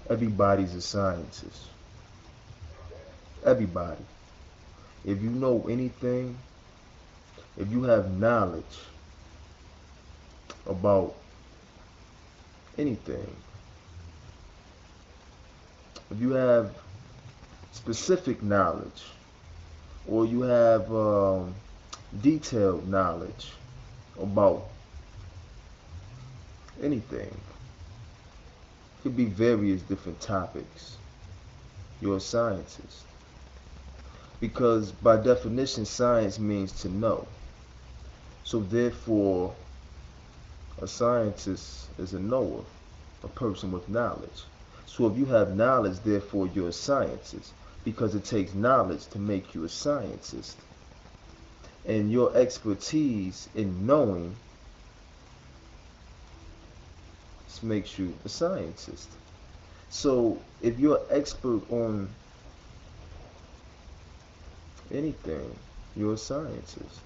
Everybody's a scientist. Everybody. If you know anything, if you have knowledge about anything, if you have specific knowledge, or you have detailed knowledge about anything, it could be various different topics, you're a scientist. Because by definition, science means to know. So therefore, a scientist is a knower, a person with knowledge. So if you have knowledge, therefore you're a scientist, because it takes knowledge to make you a scientist. And your expertise in knowing makes you a scientist. So if you're expert on anything, you're a scientist.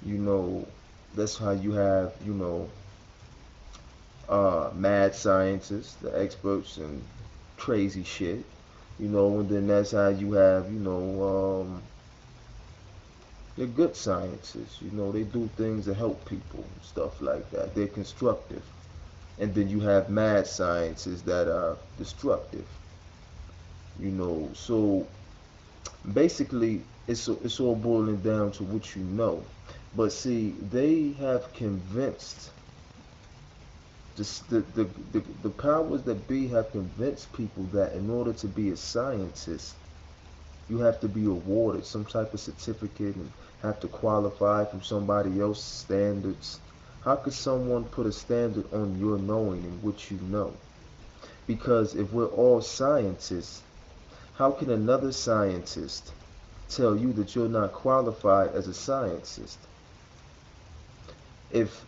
You know, that's how you have, mad scientists, the experts in crazy shit. And then that's how you have, they're good scientists. They do things to help people, stuff like that. They're constructive. And then you have mad scientists that are destructive. So basically it's all boiling down to what you know. But see, they have convinced the powers that be have convinced people that in order to be a scientist, you have to be awarded some type of certificate and have to qualify from somebody else's standards. How could someone put a standard on your knowing and what you know? Because if we're all scientists, how can another scientist tell you that you're not qualified as a scientist? If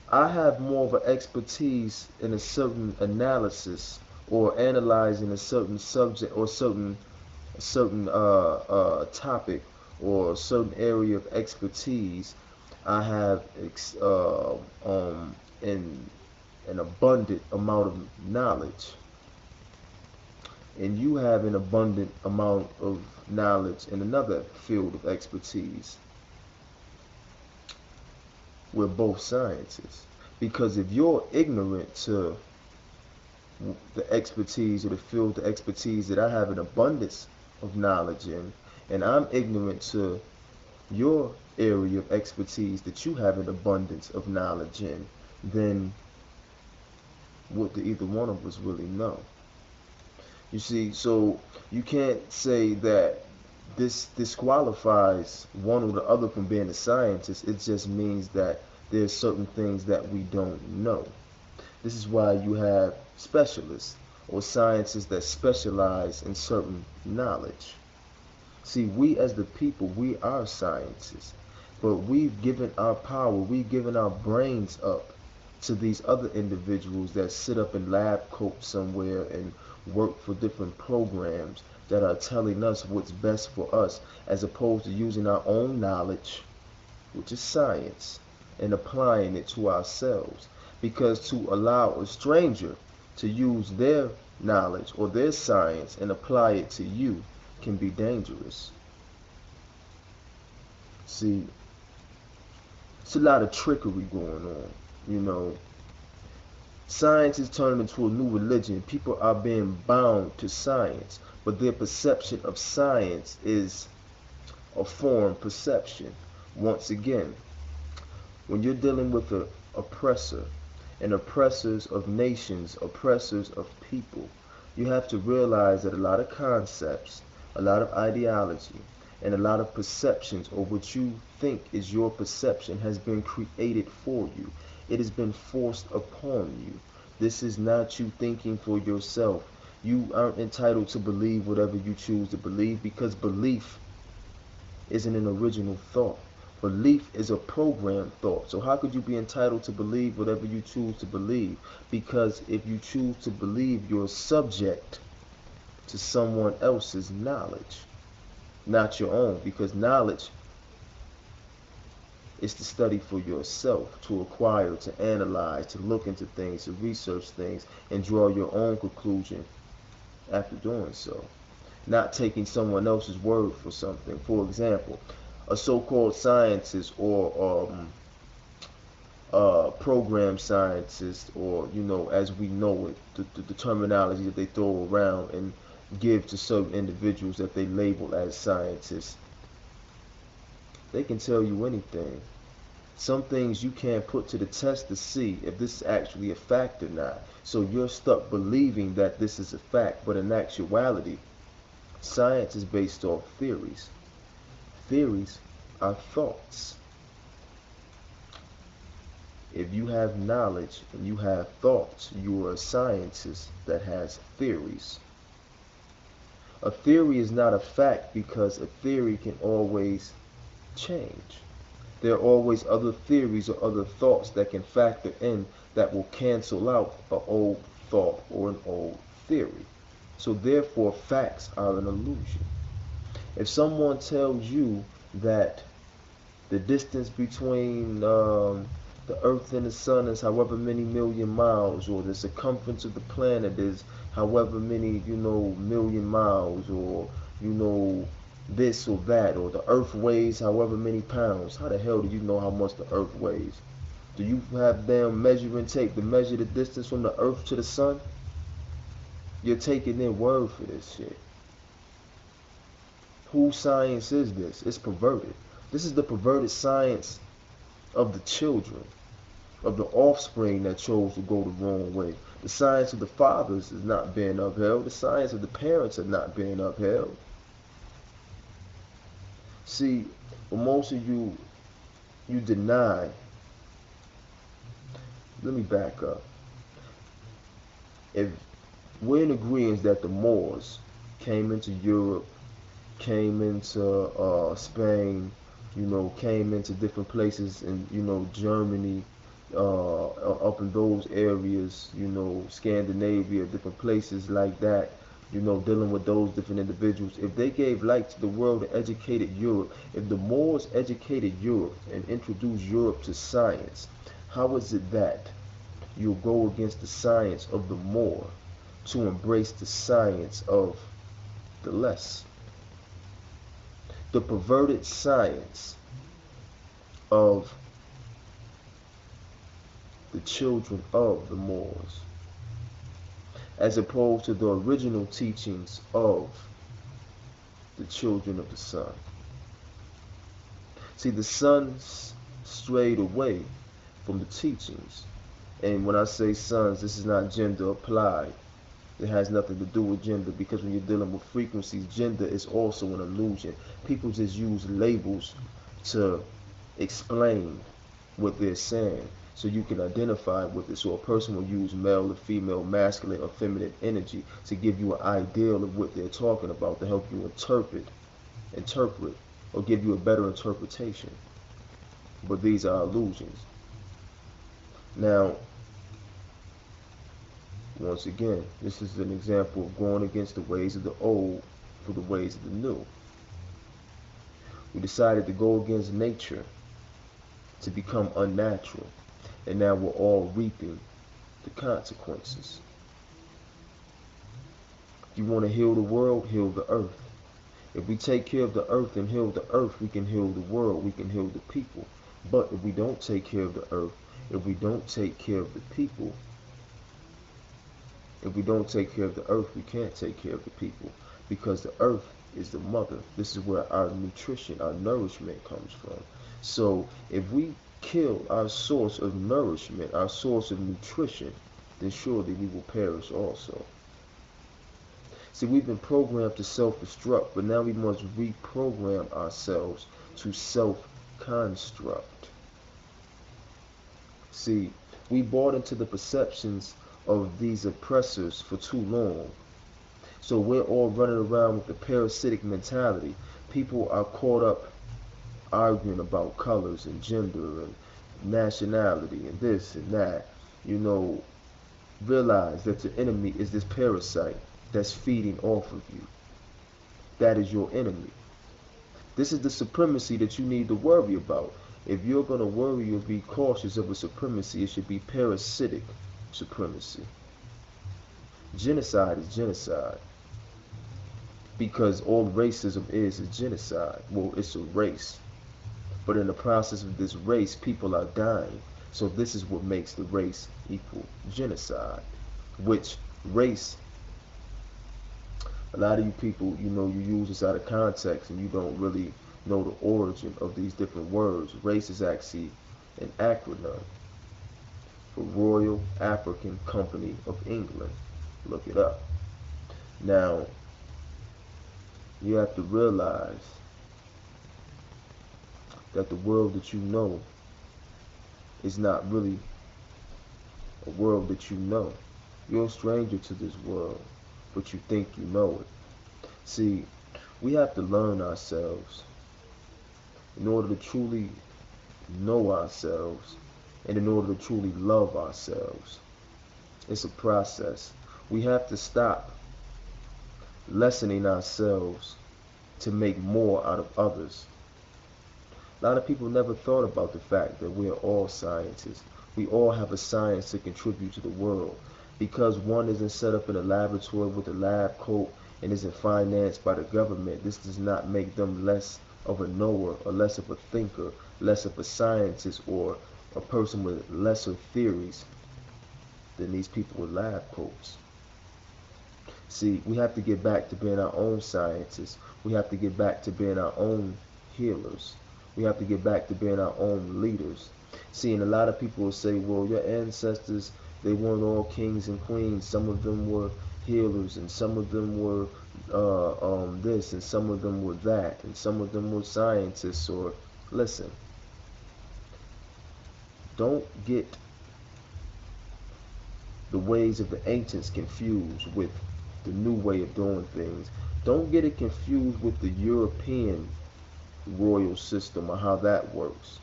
I have more of an expertise in a certain analysis or analyzing a certain subject or certain topic or a certain area of expertise, I have in an abundant amount of knowledge, and you have an abundant amount of knowledge in another field of expertise. We're both scientists. Because if you're ignorant to the expertise or the field of expertise that I have an abundance of knowledge in, and I'm ignorant to your area of expertise that you have an abundance of knowledge in, then what do either one of us really know? You see, so you can't say that this disqualifies one or the other from being a scientist. It just means that there's certain things that we don't know. This is why you have specialists or scientists that specialize in certain knowledge. See, we as the people, we are scientists, but we've given our power, we've given our brains up to these other individuals that sit up in lab coats somewhere and work for different programs that are telling us what's best for us, as opposed to using our own knowledge, which is science, and applying it to ourselves. Because to allow a stranger to use their knowledge or their science and apply it to you can be dangerous. See, it's a lot of trickery going on. Science is turning into a new religion. People are being bound to science, but their perception of science is a foreign perception. Once again, when you're dealing with an oppressor and oppressors of nations, oppressors of people, you have to realize that a lot of concepts, a lot of ideology, and a lot of perceptions, or what you think is your perception, has been created for you. It has been forced upon you. This is not you thinking for yourself. You aren't entitled to believe whatever you choose to believe, because belief isn't an original thought. Belief is a programmed thought. So how could you be entitled to believe whatever you choose to believe? Because if you choose to believe, you're subject to someone else's knowledge, not your own. Because knowledge is to study for yourself, to acquire, to analyze, to look into things, to research things, and draw your own conclusion after doing so, not taking someone else's word for something. For example, a so-called scientist or program scientist, or as we know it, the terminology that they throw around and give to certain individuals that they label as scientists, they can tell you anything. Some things you can't put to the test to see if this is actually a fact or not. So you're stuck believing that this is a fact, but in actuality, science is based off theories. Theories are thoughts. If you have knowledge and you have thoughts, you are a scientist that has theories. A theory is not a fact because a theory can always change. There are always other theories or other thoughts that can factor in that will cancel out an old thought or an old theory. So therefore, facts are an illusion. If someone tells you that the distance between the Earth and the Sun is however many million miles, or the circumference of the planet is however many, million miles, or, this or that, or the Earth weighs however many pounds. How the hell do you know how much the Earth weighs? Do you have damn measuring tape to measure the distance from the Earth to the Sun? You're taking their word for this shit. Whose science is this? It's perverted. This is the perverted science of the children, of the offspring that chose to go the wrong way. The science of the fathers is not being upheld. The science of the parents are not being upheld. See, what most of you deny. Let me back up. If we're in agreement that the Moors came into Europe, came into Spain, came into different places in, Germany, up in those areas, Scandinavia, different places like that, dealing with those different individuals. If they gave light to the world and educated Europe, if the Moors educated Europe and introduced Europe to science, how is it that you'll go against the science of the Moor to embrace the science of the less? The perverted science of the children of the Moors, as opposed to the original teachings of the children of the sun. See, the sons strayed away from the teachings. And when I say sons, this is not gender applied. It has nothing to do with gender, because when you're dealing with frequencies, gender is also an illusion. People just use labels to explain what they're saying, so you can identify with it. So a person will use male or female, masculine or feminine energy to give you an ideal of what they're talking about, to help you interpret, or give you a better interpretation. But these are illusions. Now, once again, this is an example of going against the ways of the old for the ways of the new. We decided to go against nature to become unnatural, and now we're all reaping the consequences. If you want to heal the world, heal the earth. If we take care of the earth and heal the earth, we can heal the world, we can heal the people. But if we don't take care of the earth, if we don't take care of the people, if we don't take care of the earth, we can't take care of the people, because the earth is the mother. This is where our nutrition, our nourishment comes from. So if we kill our source of nourishment, our source of nutrition, then surely we will perish also. See, we've been programmed to self-destruct, but now we must reprogram ourselves to self-construct. See, we bought into the perceptions of these oppressors for too long. So we're all running around with the parasitic mentality. People are caught up arguing about colors and gender and nationality and this and that. Realize that the enemy is this parasite that's feeding off of you. That is your enemy. This is the supremacy that you need to worry about. If you're going to worry or be cautious of a supremacy, it should be parasitic supremacy. Genocide is genocide. because all racism is genocide. Well, it's a race, but in the process of this race, people are dying. So this is what makes the race equal genocide. Which race, a lot of you people, you use this out of context and you don't really know the origin of these different words. Race is actually an acronym for Royal African Company of England. Look it up. Now, you have to realize that the world that you know is not really a world that you know. You're a stranger to this world, but you think you know it. See, we have to learn ourselves in order to truly know ourselves and in order to truly love ourselves. It's a process. We have to stop lessening ourselves to make more out of others. A lot of people never thought about the fact that we are all scientists. We all have a science to contribute to the world. Because one isn't set up in a laboratory with a lab coat and isn't financed by the government, this does not make them less of a knower or less of a thinker, less of a scientist, or a person with lesser theories than these people with lab coats. See, we have to get back to being our own scientists. We have to get back to being our own healers. We have to get back to being our own leaders. See, and a lot of people will say, well, your ancestors, they weren't all kings and queens. Some of them were healers, and some of them were this, and some of them were that, and some of them were scientists. Or, listen, don't get the ways of the ancients confused with the new way of doing things. Don't get it confused with the European royal system or how that works,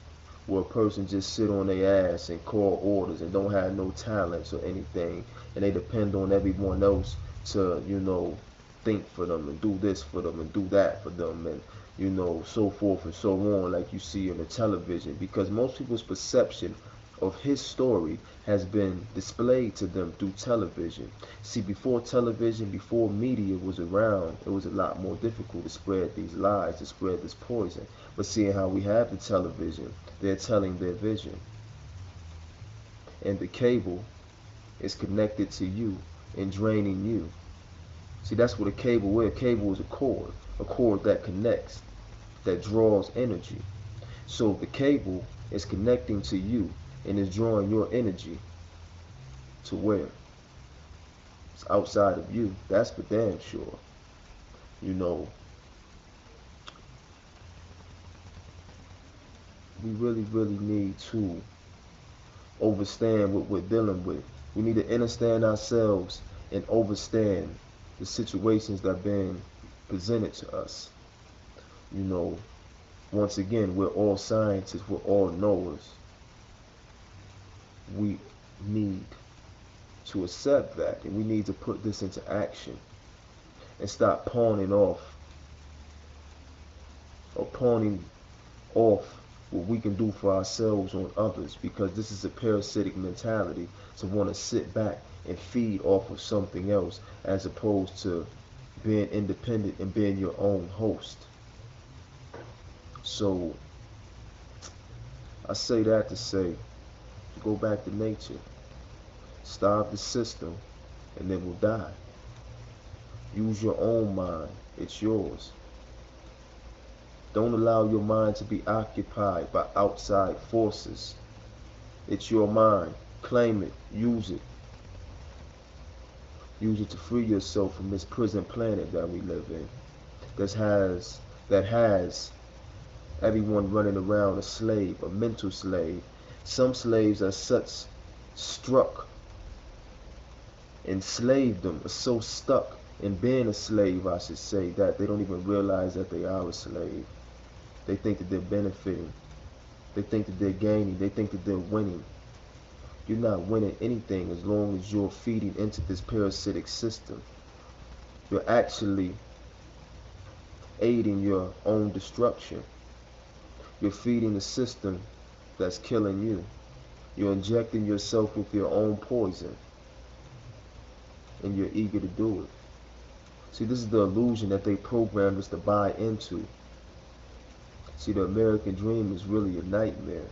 where a person just sit on their ass and call orders and don't have no talents or anything, and they depend on everyone else to, think for them and do this for them and do that for them, and so forth and so on, like you see on the television. Because most people's perception of his story has been displayed to them through television. See, before television, before media was around, it was a lot more difficult to spread these lies, to spread this poison. But seeing how we have the television, they're telling their vision. And the cable is connected to you and draining you. See, that's what a cable is. A cable is a cord that connects, that draws energy. So the cable is connecting to you and is drawing your energy to where? It's outside of you. That's for damn sure. We really, really need to understand what we're dealing with. We need to understand ourselves and understand the situations that are being presented to us. Once again, we're all scientists, we're all knowers. We need to accept that, and we need to put this into action and stop pawning off what we can do for ourselves on others, because this is a parasitic mentality to want to sit back and feed off of something else as opposed to being independent and being your own host. So I say that to say, go back to nature, starve the system, and then we'll die. Use your own mind. It's yours. Don't allow your mind to be occupied by outside forces. It's your mind. Claim it. Use it. Use it to free yourself from this prison planet that we live in. That has everyone running around a slave, a mental slave. Some slaves are such struck, enslaved them, are so stuck in being a slave, I should say, that they don't even realize that they are a slave. They think that they're benefiting. They think that they're gaining. They think that they're winning. You're not winning anything as long as you're feeding into this parasitic system. You're actually aiding your own destruction. You're feeding the system that's killing you. You're injecting yourself with your own poison, and you're eager to do it. See, this is the illusion that they programmed us to buy into. See, the American dream is really a nightmare.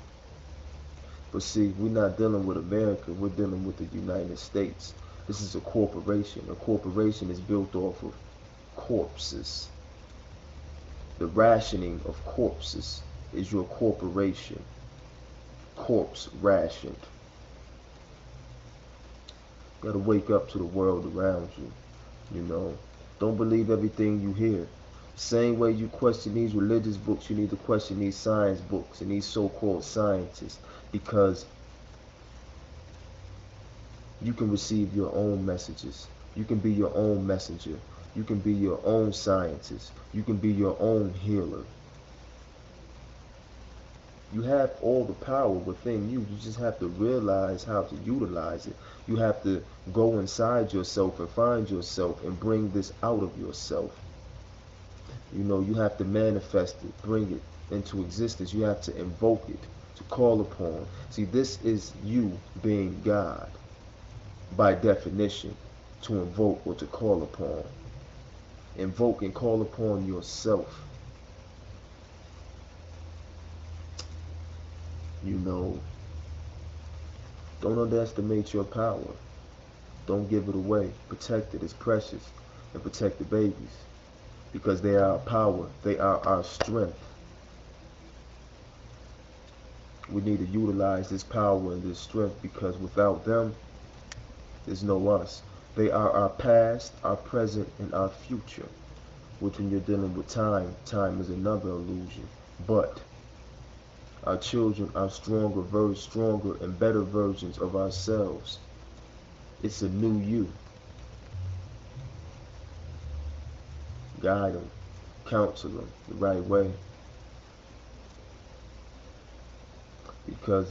But see, we're not dealing with America, we're dealing with the United States. This is a corporation. A corporation is built off of corpses. The rationing of corpses is your corporation. Corpse rationed. You gotta wake up to the world around you. You know, don't believe everything you hear. Same way you question these religious books, you need to question these science books and these so-called scientists, because you can receive your own messages. You can be your own messenger. You can be your own scientist. You can be your own healer. You have all the power within you. You just have to realize how to utilize it. You have to go inside yourself and find yourself and bring this out of yourself. You know, you have to manifest it, bring it into existence. You have to invoke it, to call upon. See, this is you being God, by definition, to invoke or to call upon. Invoke and call upon yourself. You know, don't underestimate your power. Don't give it away. Protect it. It's precious. And protect the babies, because they are our power. They are our strength. We need to utilize this power and this strength, because without them, there's no us. They are our past, our present, and our future. Which, when you're dealing with time, time is another illusion. But our children are stronger and better versions of ourselves. It's a new you. Guide them, counsel them the right way. Because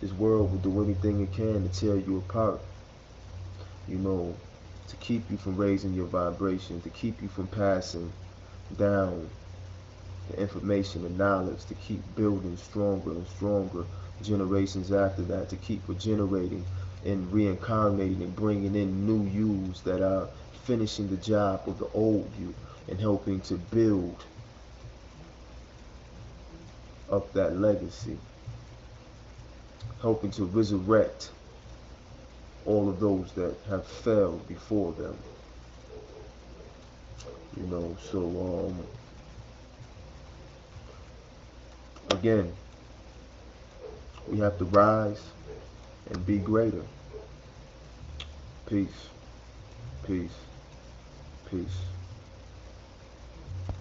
this world will do anything it can to tear you apart. You know, to keep you from raising your vibration, to keep you from passing down the information and knowledge, to keep building stronger and stronger generations after that, to keep regenerating and reincarnating and bringing in new yous that are finishing the job of the old you and helping to build up that legacy, helping to resurrect all of those that have failed before them. You know, so again, we have to rise and be greater. Peace, peace, peace.